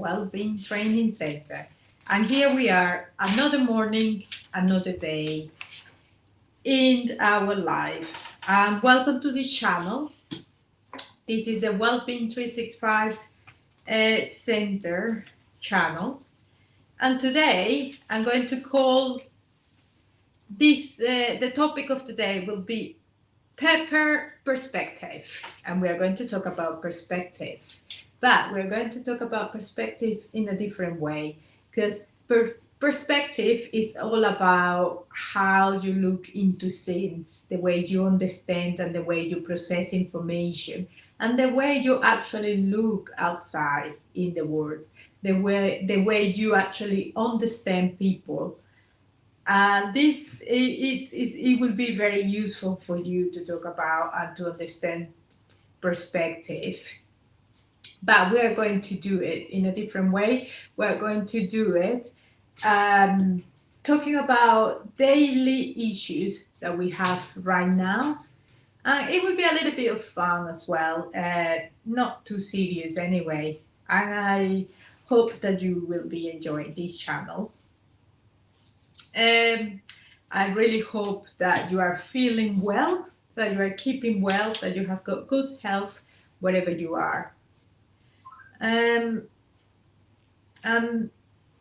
Wellbeing Training Center. And here we are, another morning, another day in our life. And welcome to this channel. This is the Wellbeing 365 Center channel. And today I'm going to call this, the topic of the day will be Peper Perspective. And we are going to talk about perspective. But we're going to talk about perspective in a different way, because perspective is all about how you look into things, the way you understand and the way you process information, and the way you actually look outside in the world, the way you actually understand people. And this it will be very useful for you to talk about and to understand perspective. But we are going to do it in a different way. We're going to do it talking about daily issues that we have right now. It will be a little bit of fun as well, not too serious anyway. And I hope that you will be enjoying this channel. I really hope that you are feeling well, that you are keeping well, that you have got good health wherever you are.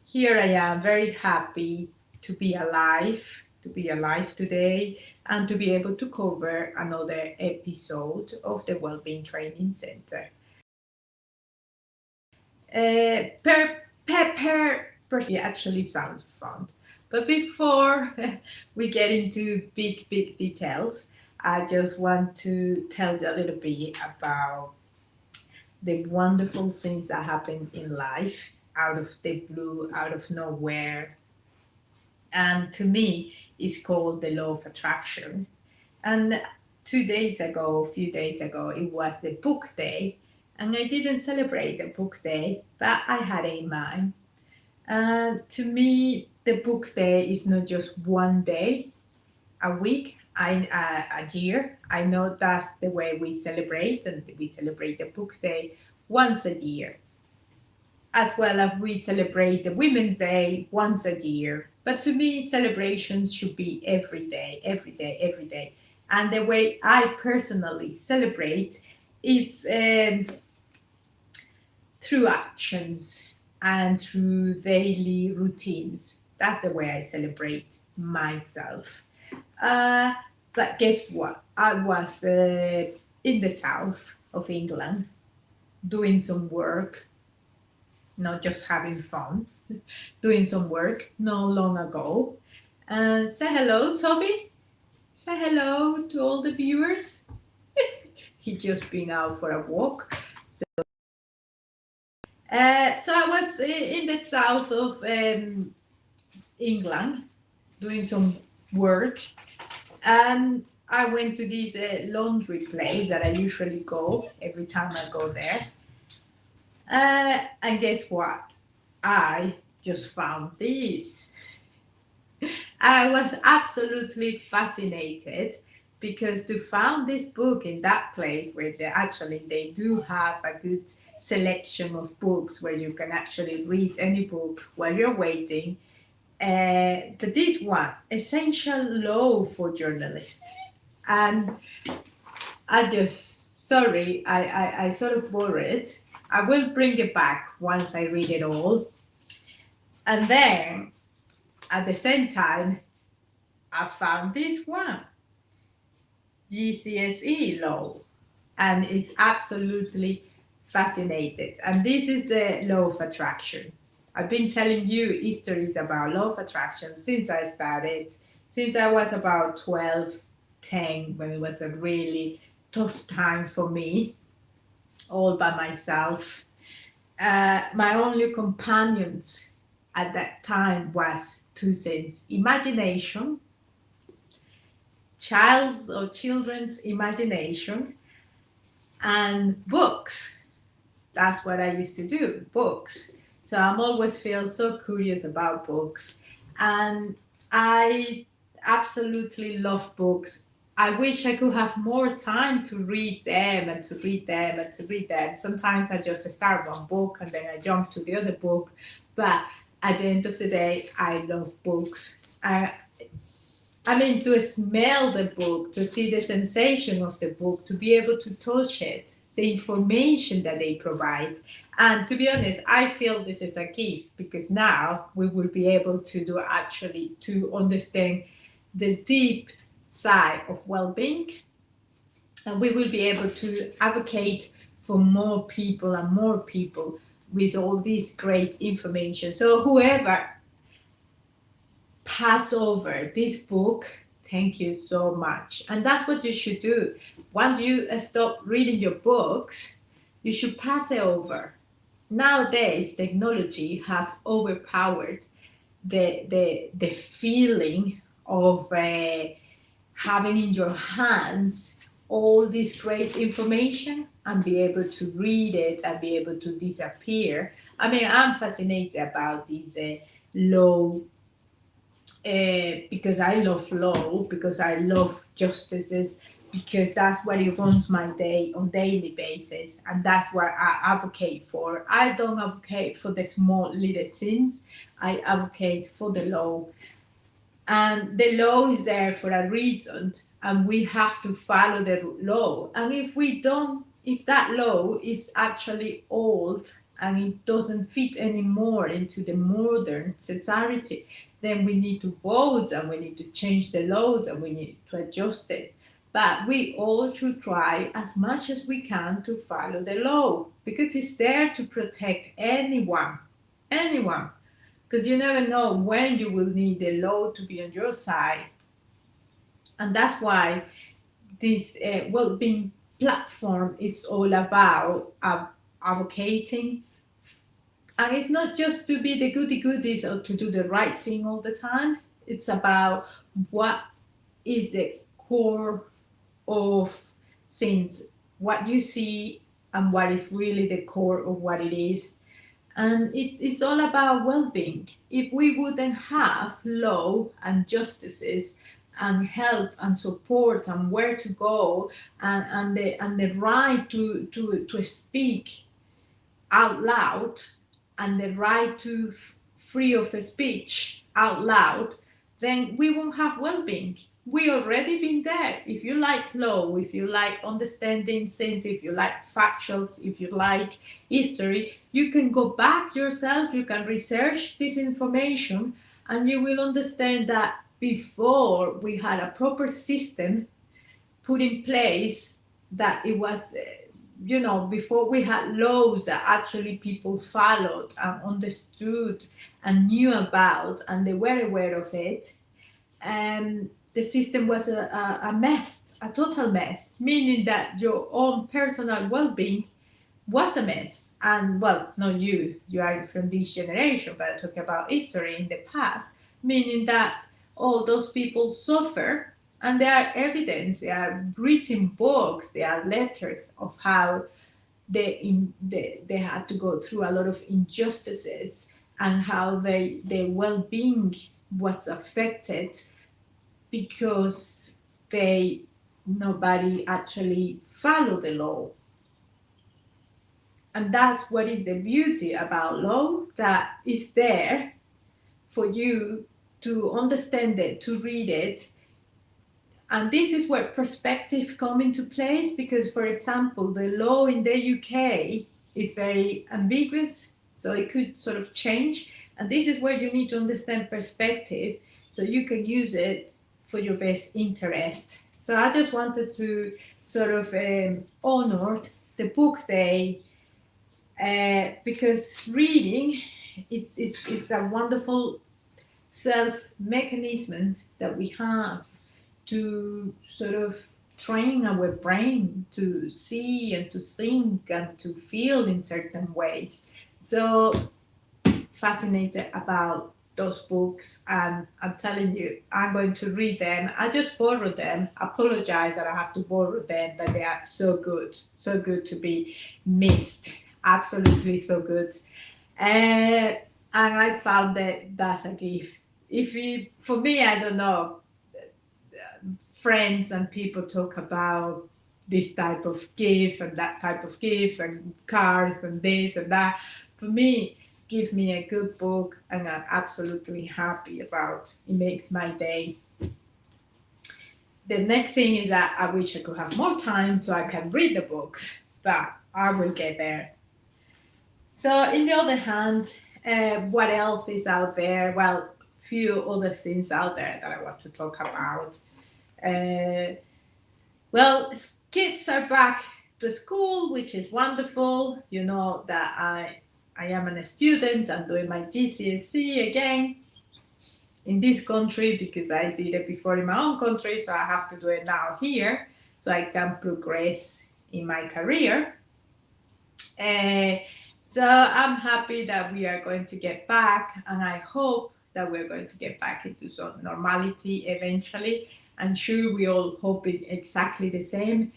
Here I am, very happy to be alive today, and to be able to cover another episode of the Wellbeing Training Center. Pepper actually sounds fun. But before we get into big details, I just want to tell you a little bit about the wonderful things that happen in life out of the blue, out of nowhere. And to me, it's called the law of attraction. And a few days ago, it was the book day. And I didn't celebrate the book day, but I had it in mind. And to me, the book day is not just one day, a week, a year. I know that's the way we celebrate, and we celebrate the book day once a year, as well as we celebrate the Women's Day once a year. But to me, celebrations should be every day. And the way I personally celebrate is through actions and through daily routines. That's the way I celebrate myself. But guess what? I was in the south of England doing some work, not just having fun, doing some work not long ago. And say hello, Toby. Say hello to all the viewers. He just been out for a walk. So I was in the south of England doing some work, and I went to this laundry place that I usually go every time I go there. And guess what? I just found this. I was absolutely fascinated, because to find this book in that place where they do have a good selection of books where you can actually read any book while you're waiting. But this one, Essential Law for Journalists. And I sort of worried. I will bring it back once I read it all. And then, at the same time, I found this one, GCSE law, and it's absolutely fascinated. And this is the law of attraction. I've been telling you histories about law of attraction since I was about 12, 10, when it was a really tough time for me, all by myself. My only companions at that time was two things: imagination, children's imagination, and books. That's what I used to do, books. So I'm always feel so curious about books, and I absolutely love books I wish I could have more time to read them and to read them and to read them. Sometimes I just start one book and then I jump to the other book. But at the end of the day, I love books. I mean, to smell the book, to see the sensation of the book, to be able to touch it, the information that they provide. And to be honest, I feel this is a gift because now we will be able to do actually to understand the deep side of well-being, and we will be able to advocate for more people and more people with all this great information. So whoever pass over this book, thank you so much. And that's what you should do. Once you stop reading your books, you should pass it over. Nowadays technology have overpowered the feeling of having in your hands all this great information and be able to read it and be able to disappear. I mean, I'm fascinated about these low because I love law, because I love justices, because that's what it runs my day on daily basis, and that's what I advocate for. I don't advocate for the small little sins. I advocate for the law, and the law is there for a reason, and we have to follow the law. And if we don't, if that law is actually old and it doesn't fit anymore into the modern society, then we need to vote and we need to change the law and we need to adjust it. But we all should try as much as we can to follow the law because it's there to protect anyone, because you never know when you will need the law to be on your side. And that's why this well-being platform is all about advocating. And it's not just to be the goody goodies or to do the right thing all the time. It's about what is the core of things, what you see, and what is really the core of what it is. And it's all about well-being. If we wouldn't have law and justices and help and support and where to go and the right to speak out loud and the right to free of speech out loud, then we won't have well-being. We already been there. If you like law, if you like understanding things, if you like factuals, if you like history, you can go back yourself, you can research this information, and you will understand that before we had a proper system put in place, that it was before we had laws that actually people followed and understood and knew about and they were aware of it, and the system was a mess, a total mess, meaning that your own personal well-being was a mess. And well, not you are from this generation, but I talk about history in the past, meaning that all those people suffer, and there are evidence, there are written books, there are letters of how they had to go through a lot of injustices and how their well-being was affected because nobody actually followed the law. And that's what is the beauty about law, that is there for you to understand it, to read it. And this is where perspective come into place, because for example, the law in the UK is very ambiguous, so it could sort of change. And this is where you need to understand perspective so you can use it for your best interest. So I just wanted to sort of honor the book day, because reading it's a wonderful self mechanism that we have to sort of train our brain to see and to think and to feel in certain ways. So fascinated about those books, and I'm telling you, I'm going to read them. I just borrowed them. Apologize that I have to borrow them, but they are so good to be missed. Absolutely so good. And I found that that's a gift. If you, for me, I don't know. friends and people talk about this type of gift and that type of gift and cars and this and that. For me, give me a good book and I'm absolutely happy about it. Makes my day. The next thing is that I wish I could have more time so I can read the books, but I will get there. So, in the other hand, what else is out there? Well, few other things out there that I want to talk about. Uh, well, kids are back to school, which is wonderful. You know that I am a student. I'm doing my GCSE again in this country because I did it before in my own country, so I have to do it now here so I can progress in my career. Uh, so I'm happy that we are going to get back, and I hope that we're going to get back into some normality eventually. I'm sure we all hoping exactly the same.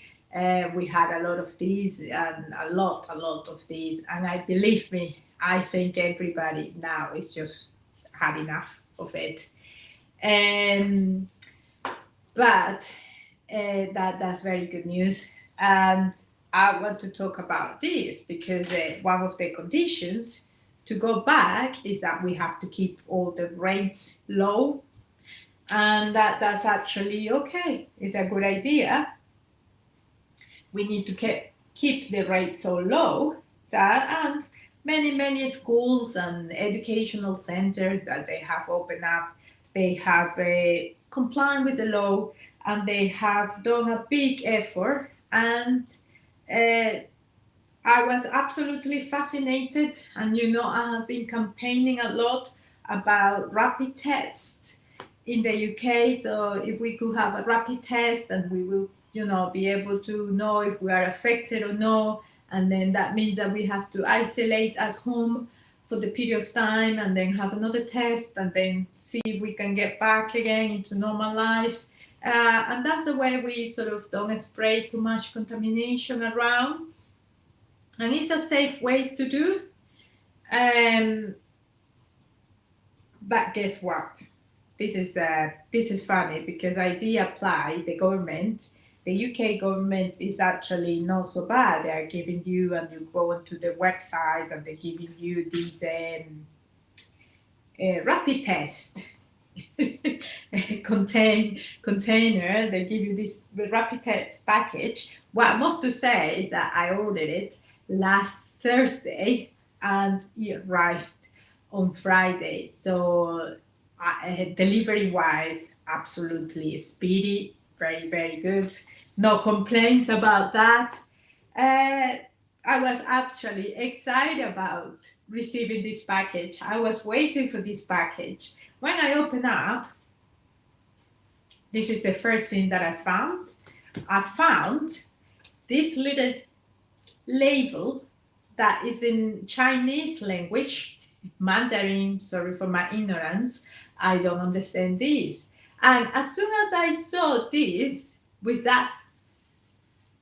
We had a lot of these and a lot of these, and I believe me, I think everybody now is just had enough of it. Um, but that's very good news. And I want to talk about this because one of the conditions to go back is that we have to keep all the rates low, and that's actually okay. It's a good idea. We need to keep the rates so low, and many schools and educational centers that they have opened up, they have complied with the law, and they have done a big effort. And uh, I was absolutely fascinated, and I have been campaigning a lot about rapid tests in the UK. So if we could have a rapid test, and we will, be able to know if we are affected or no, and then that means that we have to isolate at home for the period of time, and then have another test, and then see if we can get back again into normal life. And that's the way we sort of don't spray too much contamination around. And it's a safe way to do. But guess what? This is funny because I did apply. The UK government is actually not so bad. They are giving you, and you go onto the websites, and they're giving you these rapid test container. They give you this rapid test package. What I must to say is that I ordered it last Thursday and it arrived on Friday. So delivery wise, absolutely speedy, very good. No complaints about that. I was actually excited about receiving this package. I was waiting for this package. When I open up, this is the first thing that I found. I found this little label that is in Chinese language, Mandarin. Sorry for my ignorance. I don't understand this. And as soon as I saw this with that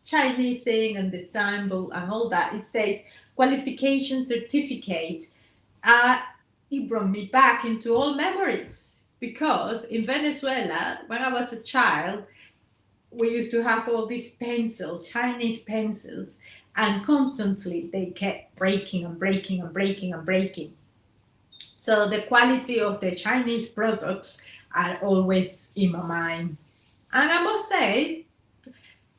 Chinese thing and the symbol and all that, it says qualification certificate. It brought me back into old memories, because in Venezuela, when I was a child, we used to have all these pencils, Chinese pencils, and constantly they kept breaking and breaking and breaking and breaking. So the quality of the Chinese products are always in my mind. And I must say, a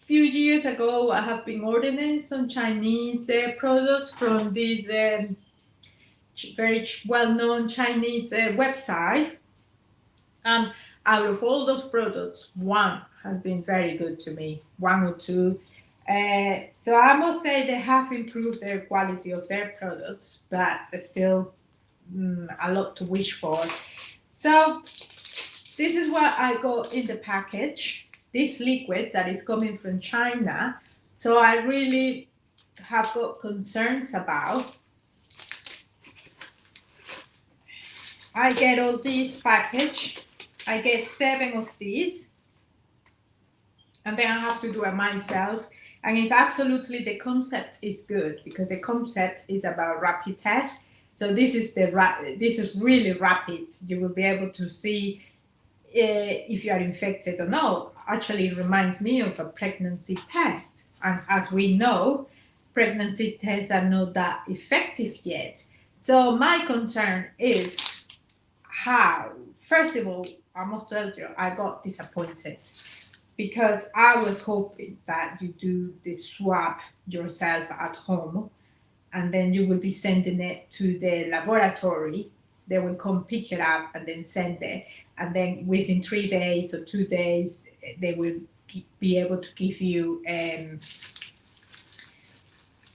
few years ago, I have been ordering some Chinese products from this very well-known Chinese website. And out of all those products, one has been very good to me, one or two. So I must say they have improved their quality of their products, but there's still a lot to wish for. So this is what I got in the package, this liquid that is coming from China. So I really have got concerns about. I get all these package. I get 7 of these. And then I have to do it myself. And it's absolutely, the concept is good, because the concept is about rapid tests. So this is really rapid. You will be able to see if you are infected or not. Actually, it reminds me of a pregnancy test. And as we know, pregnancy tests are not that effective yet. So my concern is how, first of all, I must tell you, I got disappointed because I was hoping that you do the swab yourself at home and then you will be sending it to the laboratory. They will come pick it up and then send it. And then within 3 days or 2 days, they will be able to give you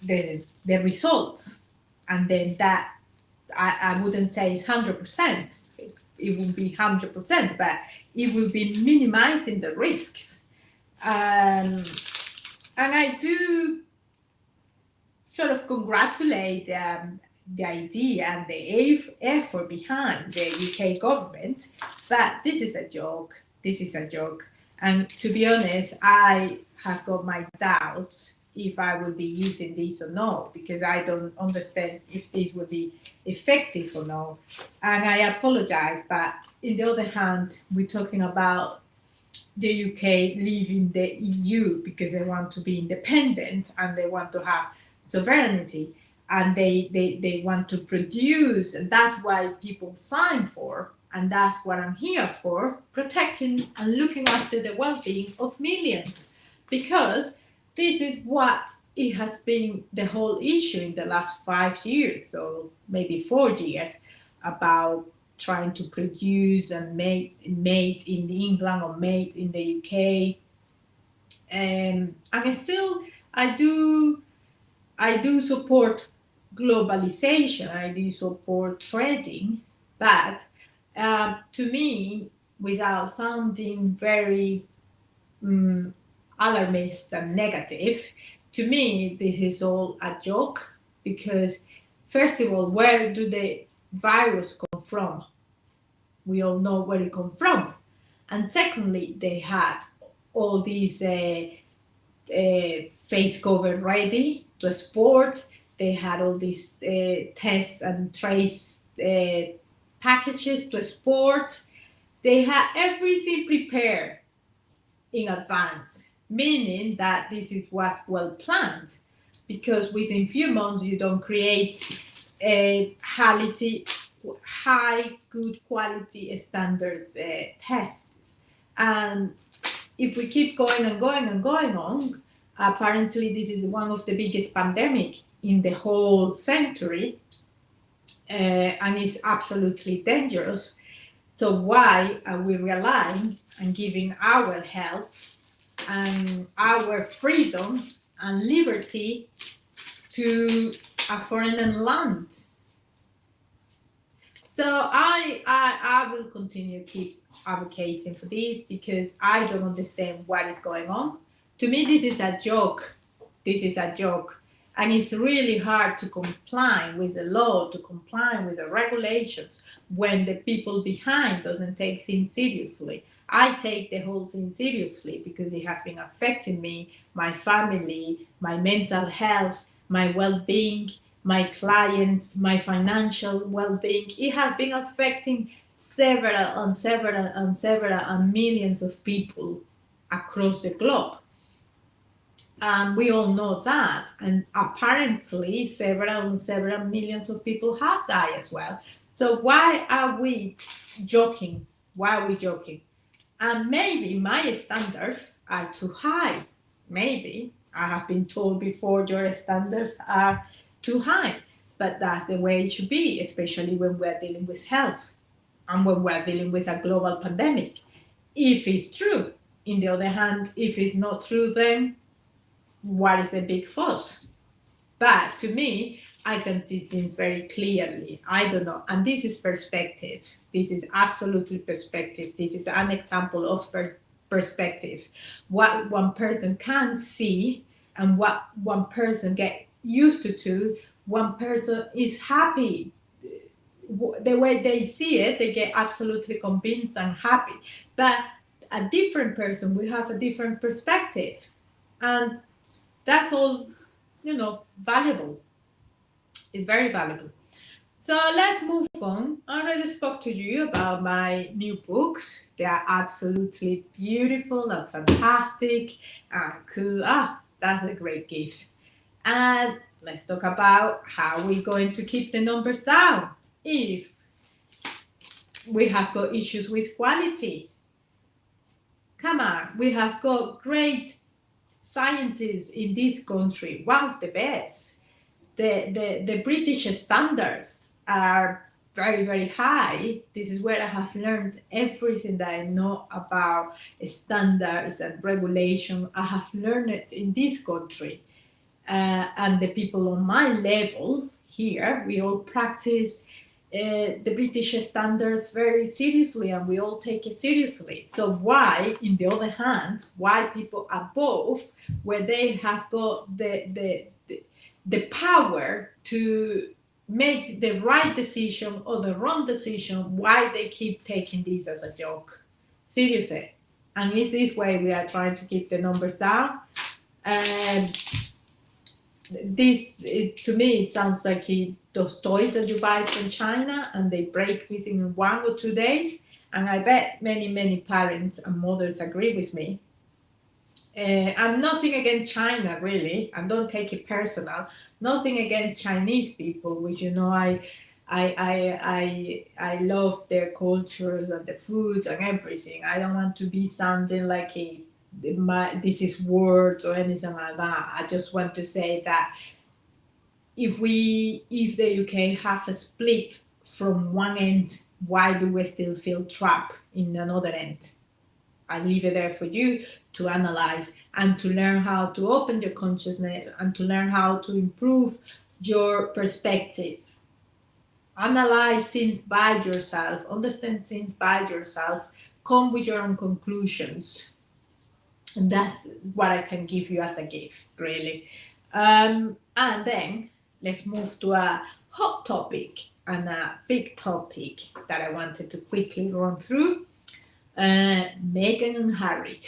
the results. And then that, I wouldn't say it's 100%. It won't be 100%, but it will be minimizing the risks. And I do sort of congratulate the idea and the effort behind the UK government, but this is a joke. This is a joke. And to be honest, I have got my doubts if I will be using this or not, because I don't understand if this will be effective or not. And I apologize, but on the other hand, we're talking about the UK leaving the EU because they want to be independent and they want to have sovereignty, and they want to produce, and that's why people sign for, and that's what I'm here for, protecting and looking after the well-being of millions, because this is what it has been the whole issue in the last 5 years, so maybe 4 years, about trying to produce and made in England or made in the UK. And I do support globalization, I do support trading, but to me, without sounding very alarmist and negative, to me, this is all a joke, because first of all, where do the virus come from? We all know where it comes from. And secondly, they had all these face cover ready to export. They had all these test and trace packages to export. They had everything prepared in advance, meaning that this is what's well planned, because within few months you don't create high good quality standards tests. And if we keep going and going and going on, apparently this is one of the biggest pandemic in the whole century, and is absolutely dangerous. So why are we relying and giving our health and our freedom and liberty to a foreign land? So I will continue keep advocating for this, because I don't understand what is going on. To me, this is a joke. This is a joke. And it's really hard to comply with the law, to comply with the regulations, when the people behind doesn't take things seriously. I take the whole thing seriously because it has been affecting me, my family, my mental health, my well-being, my clients, my financial well-being. It has been affecting several and millions of people across the globe. We all know that, and apparently several millions of people have died as well. So why are we joking? Why are we joking? And maybe my standards are too high. Maybe I have been told before your standards are too high, but that's the way it should be, especially when we're dealing with health and when we're dealing with a global pandemic. If it's true. On the other hand, if it's not true, then what is the big fuss? But to me, I can see things very clearly. I don't know. And this is perspective. This is absolutely perspective. This is an example of perspective. What one person can see and what one person get used to, one person is happy. The way they see it, they get absolutely convinced and happy. But a different person will have a different perspective. And that's all, valuable. It's very valuable. So let's move on. I already spoke to you about my new books. They are absolutely beautiful and fantastic and cool. That's a great gift. And let's talk about how we're going to keep the numbers down if we have got issues with quality. Come on, we have got great scientists in this country, one of the best. The British standards are very, very high. This is where I have learned everything that I know about standards and regulation. I have learned it in this country. And the people on my level here, we all practice the British standards very seriously and we all take it seriously. So why, in the other hand, why people above, where they have got the power to make the right decision or the wrong decision, why they keep taking this as a joke? Seriously. And it's this way we are trying to keep the numbers down. And to me, it sounds like those toys that you buy from China and they break within 1 or 2 days. And I bet many, many parents and mothers agree with me. And nothing against China, really, and don't take it personal. Nothing against Chinese people, which I love their culture and the food and everything. I don't want to be sounding like this is words or anything like that. I just want to say that if the UK have a split from one end, why do we still feel trapped in another end? I leave it there for you to analyze and to learn how to open your consciousness and to learn how to improve your perspective. Analyze things by yourself, understand things by yourself, come with your own conclusions. And that's what I can give you as a gift, really. And then let's move to a hot topic and a big topic that I wanted to quickly run through. Meghan and Harry.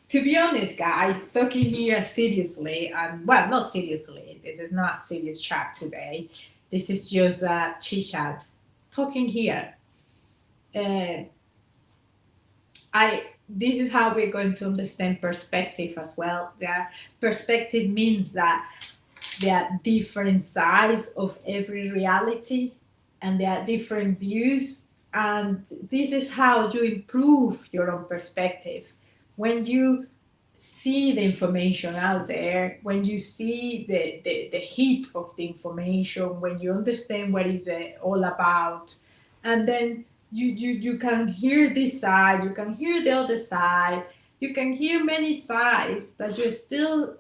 To be honest, guys, talking here seriously, and well, not seriously, this is not serious chat today. This is just a chit chat. Talking here. This is how we're going to understand perspective as well. Perspective means that there are different sides of every reality and there are different views. And this is how you improve your own perspective. When you see the information out there, when you see the heat of the information, when you understand what is it all about, and then you can hear this side, you can hear the other side, you can hear many sides, but you're still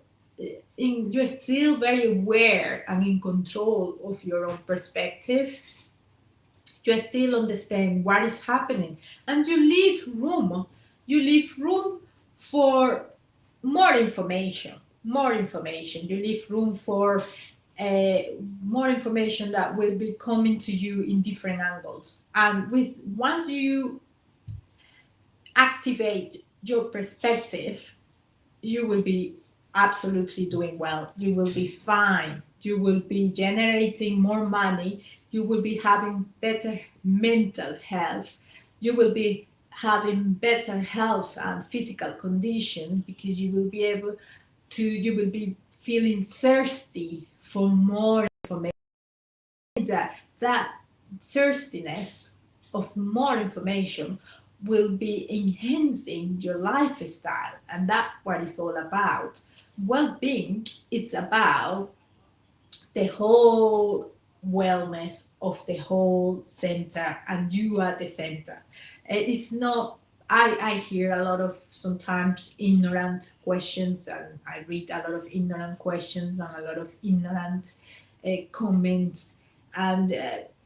very aware and in control of your own perspective. You still understand what is happening, and you leave room for more information. You leave room for more information that will be coming to you in different angles. And once you activate your perspective, you will be absolutely doing well. You will be fine. You will be generating more money. You will be having better mental health. You will be having better health and physical condition because you will be feeling thirsty for more information. That thirstiness of more information will be enhancing your lifestyle, and that's what it's all about. Well-being, it's about the whole wellness of the whole center, and you are the center. It's not, I hear a lot of sometimes ignorant questions, and I read a lot of ignorant questions and a lot of ignorant comments, and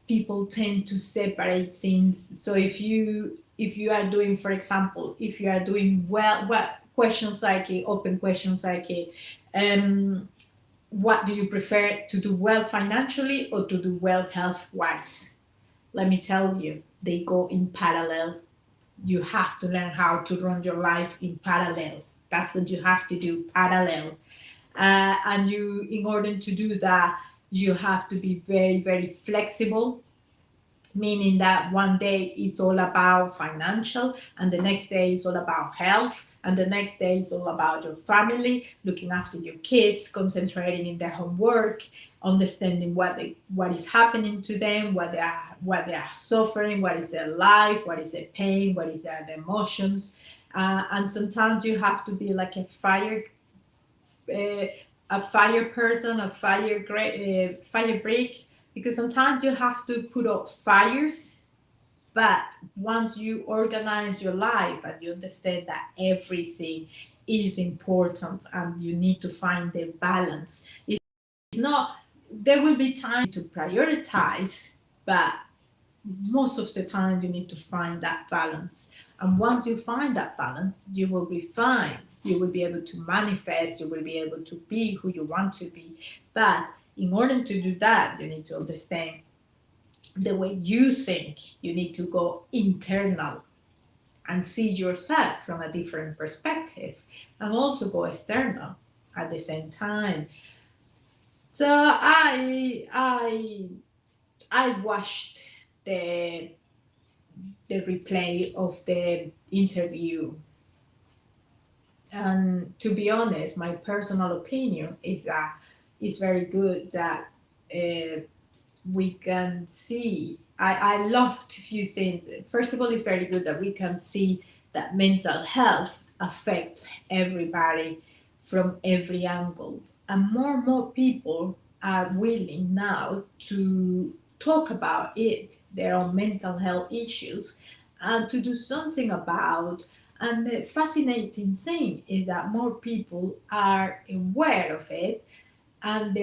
people tend to separate things. So if you are doing, for example, if you are doing well, questions like open questions like what do you prefer, to do well financially or to do well health wise? Let me tell you, they go in parallel. You have to learn how to run your life in parallel. That's what you have to do, parallel. And in order to do that, You have to be very, very flexible, meaning that one day is all about financial, and the next day is all about health, and the next day is all about your family, looking after your kids, concentrating in their homework, understanding what is happening to them, what they are suffering, what is their life, what is their pain, what is their emotions. And sometimes you have to be like uh, a fire person, fire breaks, because sometimes you have to put out fires. But once you organize your life and you understand that everything is important and you need to find the balance, it's not, there will be time to prioritize, but most of the time you need to find that balance. And once you find that balance, you will be fine. You will be able to manifest, you will be able to be who you want to be. But in order to do that, you need to understand the way you think. You need to go internal and see yourself from a different perspective, and also go external at the same time. So I watched the the replay of the interview, and to be honest, my personal opinion is that it's very good that uh, we can see. I loved a few things. First of all, it's very good that we can see that mental health affects everybody from every angle. And more people are willing now to talk about it, their own mental health issues, and to do something about. And the fascinating thing is that more people are aware of it, and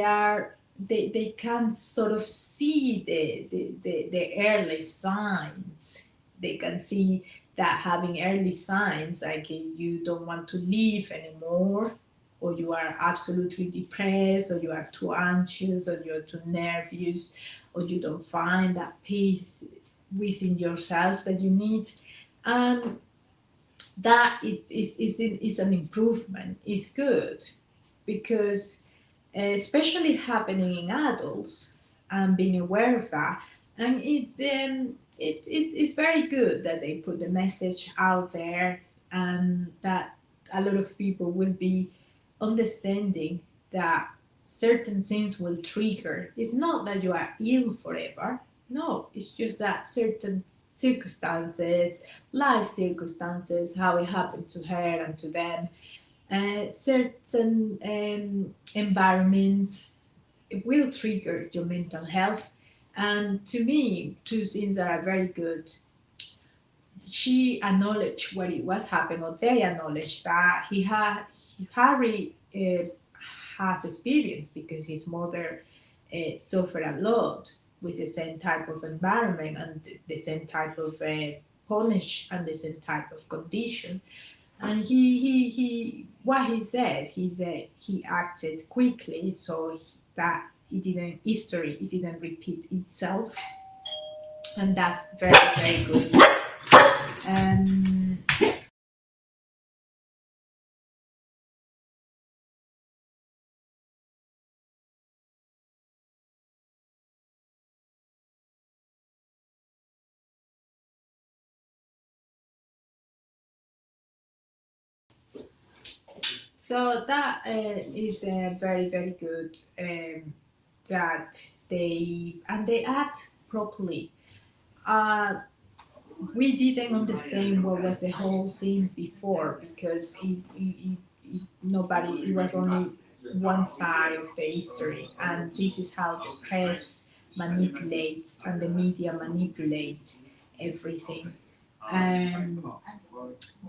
they can sort of see the early signs. They can see that having early signs like you don't want to live anymore, or you are absolutely depressed, or you are too anxious, or you're too nervous, or you don't find that peace within yourself that you need. And that is an improvement, is good, because especially happening in adults, and being aware of that. And it's very good that they put the message out there, and that a lot of people will be understanding that certain things will trigger. It's not that you are ill forever. No, it's just that certain circumstances, life circumstances, how it happened to her and to them, certain environments, it will trigger your mental health. And to me, two things that are very good. She acknowledged what it was happening, or they acknowledged that Harry has experience, because his mother suffered a lot with the same type of environment, and the same type of punish, and the same type of condition. And what he said he acted quickly, so that it didn't repeat itself, and that's very, very good. um so that is very, very good, that they act properly. uh we didn't understand what was the whole scene before, because nobody, it was only one side of the history, and this is how the press manipulates and the media manipulates everything. um,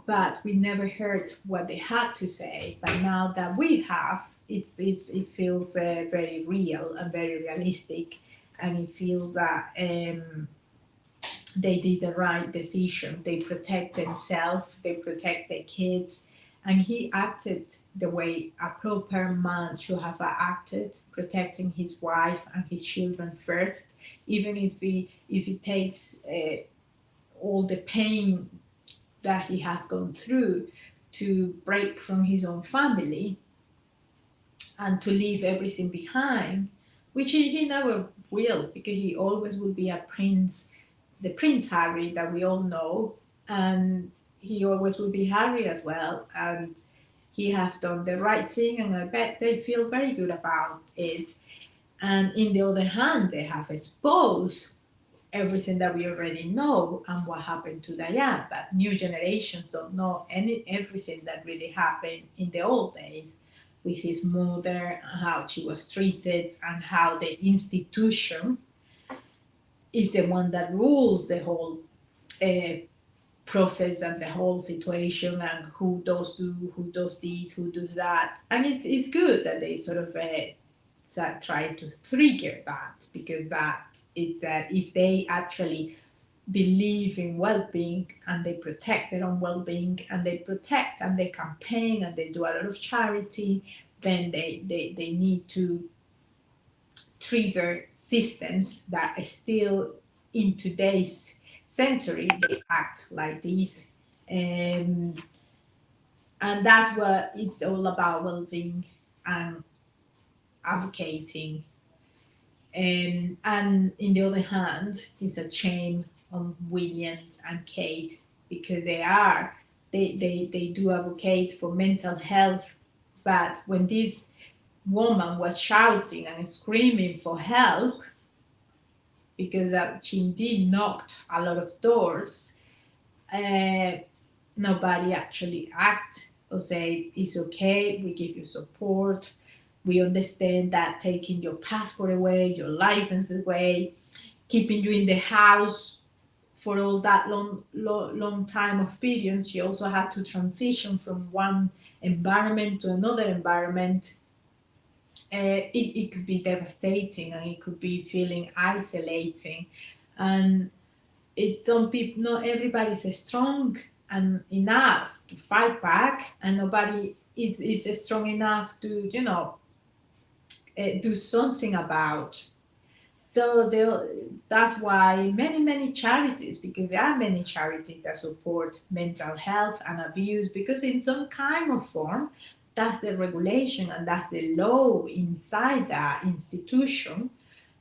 but we never heard what they had to say. But now that we have, it feels very real and very realistic, and it feels that they did the right decision. They protect themselves, they protect their kids, and he acted the way a proper man should have acted, protecting his wife and his children first, even if he takes all the pain that he has gone through to break from his own family and to leave everything behind. which he never will, because he always will be a prince, the Prince Harry that we all know, and he always will be Harry as well, and he have done the right thing, and I bet they feel very good about it. And in the other hand, they have exposed everything that we already know and what happened to Diane, but new generations don't know everything that really happened in the old days with his mother, and how she was treated, and how the institution is the one that rules the whole uh, process and the whole situation, and who does who does this, who does that. And it's good that they sort of try to trigger that, because that is that if they actually believe in well-being, and they protect their own well-being, and they protect and they campaign and they do a lot of charity, then they need to trigger systems that are still in today's century, they act like this. um, and that's what it's all about, well-being and advocating. And in the other hand, it's a shame on William and Kate, because they do advocate for mental health, but when this woman was shouting and screaming for help, because she indeed knocked a lot of doors, uh, nobody actually act or say it's okay, we give you support, we understand that taking your passport away, your license away, keeping you in the house for all that long time of period. She also had to transition from one environment to another environment. It could be devastating, and it could be feeling isolating. And it's some people, not everybody's strong and enough to fight back, and nobody is strong enough to, do something about. So that's why many charities, because there are many charities that support mental health and abuse, because in some kind of form, that's the regulation and that's the law inside that institution.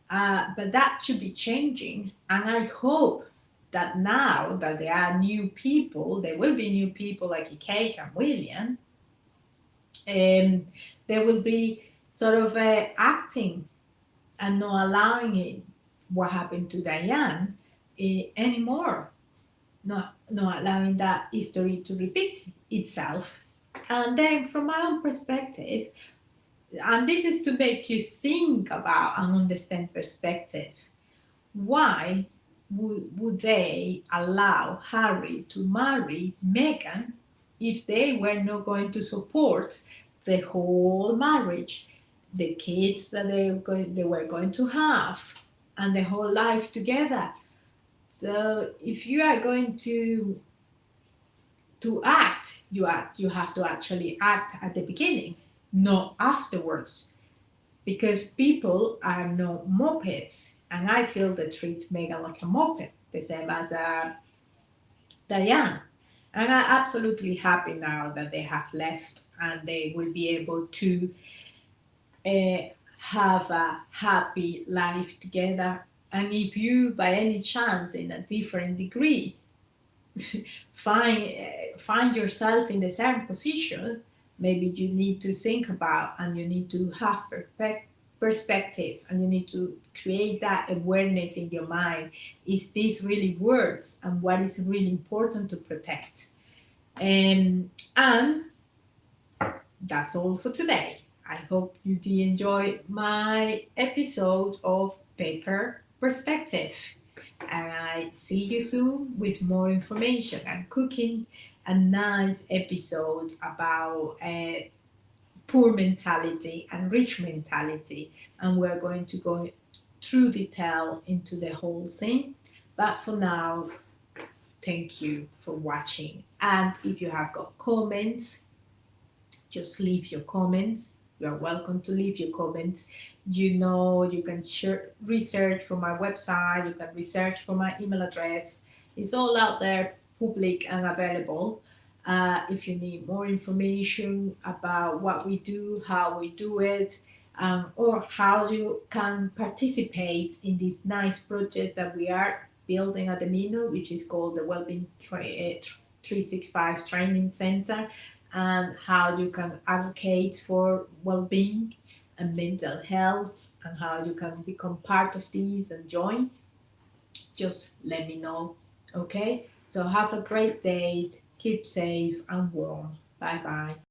But that should be changing, and I hope that now that there are new people, there will be new people like Kate and William, they will be sort of acting and not allowing it, what happened to Diane, anymore. Not allowing that history to repeat itself. And then, from my own perspective, and this is to make you think about and understand perspective, why would they allow Harry to marry Meghan if they were not going to support the whole marriage, the kids that they were going to have, and the whole life together? So if you are going to act, you have to actually act at the beginning, not afterwards, because people are not mopeds, and I feel they treat Megan like a moped, the same as Diane. And I'm absolutely happy now that they have left, and they will be able to uh, have a happy life together. And if you, by any chance, in a different degree, find yourself in the same position, maybe you need to think about, and you need to have perspective, and you need to create that awareness in your mind. Is this really works, and what is really important to protect? And that's all for today. I hope you did enjoy my episode of Paper Perspective. And I see you soon with more information and cooking a nice episode about poor mentality and rich mentality. And we're going to go through detail into the whole thing. But for now, thank you for watching. And if you have got comments, just leave your comments. You are welcome to leave your comments. You can research for my website, you can research for my email address. It's all out there, public and available. If you need more information about what we do, how we do it, or how you can participate in this nice project that we are building at the Mino, which is called the Wellbeing 365 Training Center, and how you can advocate for well-being and mental health, and how you can become part of these and join. Just let me know. Okay? So have a great day, keep safe and warm. Bye bye.